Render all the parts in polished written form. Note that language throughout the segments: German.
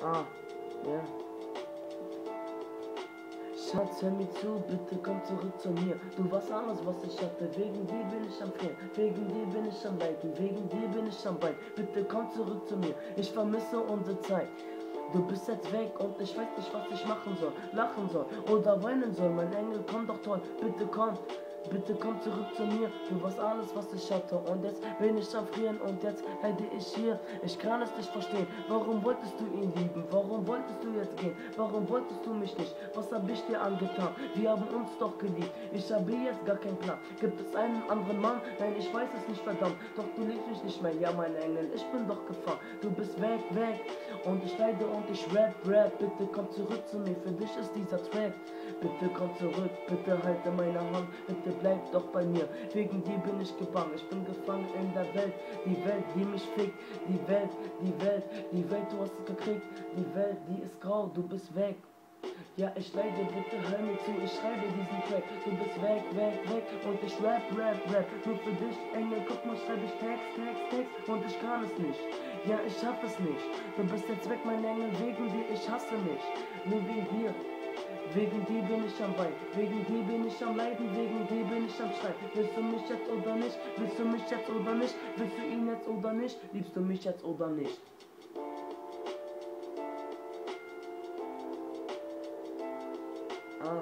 Ah, ja. Schatz, hör mir zu, bitte komm zurück zu mir. Du warst alles, was ich hatte, wegen dir bin ich am Frieren, wegen dir bin ich am Leiden, wegen dir bin ich am Wein. Bitte komm zurück zu mir, ich vermisse unsere Zeit. Du bist jetzt weg und ich weiß nicht, was ich machen soll, lachen soll oder weinen soll. Mein Engel, komm doch toll, bitte komm. Bitte komm zurück zu mir, du warst alles, was ich hatte. Und jetzt bin ich am Frieren und jetzt leide ich hier. Ich kann es nicht verstehen, warum wolltest du ihn lieben? Warum wolltest du jetzt gehen? Warum wolltest du mich nicht? Was hab ich dir angetan? Wir haben uns doch geliebt. Ich habe jetzt gar keinen Plan. Gibt es einen anderen Mann? Nein, ich weiß es nicht, verdammt. Doch du liebst mich nicht mehr, ja mein Engel. Ich bin doch gefahren, du bist weg, weg. Und ich leide und ich rap. Bitte komm zurück zu mir, für dich ist dieser Track. Bitte komm zurück, bitte halte meine Hand, bitte bleib doch bei mir. Wegen dir bin ich gefangen, ich bin gefangen in der Welt. Die Welt, die mich fickt, die Welt, du hast es gekriegt. Die Welt, die ist grau, du bist weg. Ja, ich leide, bitte hör mir zu, ich schreibe diesen Track. Du bist weg, und ich rap. Nur für dich, Engel, guck mal, schreibe ich Text und ich kann es nicht. Ja, ich schaff es nicht. Du bist jetzt weg, mein Engel, wegen dir, ich hasse mich. Nur wegen dir. Wegen dir bin ich am Wein, wegen dir bin ich am Leiden, wegen dir bin ich am Schreien. Willst du mich jetzt oder nicht? Willst du mich jetzt oder nicht? Willst du ihn jetzt oder nicht? Liebst du mich jetzt oder nicht? Ah.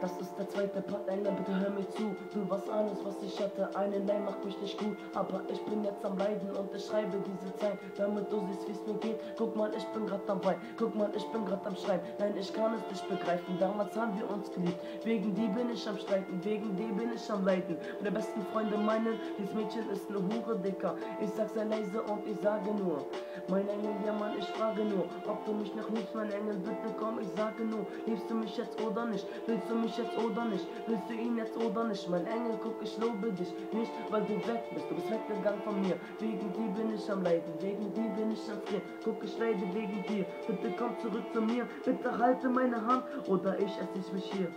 Das ist der zweite Part, Engel, bitte hör mir zu. Du warst alles, was ich hatte, eine Nein macht mich nicht gut. Aber ich bin jetzt am Leiden und ich schreibe diese Zeit, damit du siehst, wie's mir geht. Guck mal, ich bin grad am Wein, guck mal, ich bin grad am Schreiben. Nein, ich kann es nicht begreifen, damals haben wir uns geliebt. Wegen dir bin ich am Streiten, wegen dir bin ich am Leiden. Meine besten Freunde meinen, dieses Mädchen ist eine Hure, Dicker. Ich sag sehr leise und ich sage nur, mein Engel, ja Mann, ich frage nur, ob du mich noch liebst, mein Engel, bitte komm, ich sage nur, liebst du mich jetzt oder nicht? Willst du mich jetzt oder nicht? Willst du ihn jetzt oder nicht? Mein Engel, guck, ich lobe dich nicht, weil du weg bist. Du bist weggegangen von mir. Wegen dir bin ich am Leiden. Wegen dir bin ich am Frieren. Guck, ich leide wegen dir. Bitte komm zurück zu mir. Bitte halte meine Hand oder ich esse mich hier.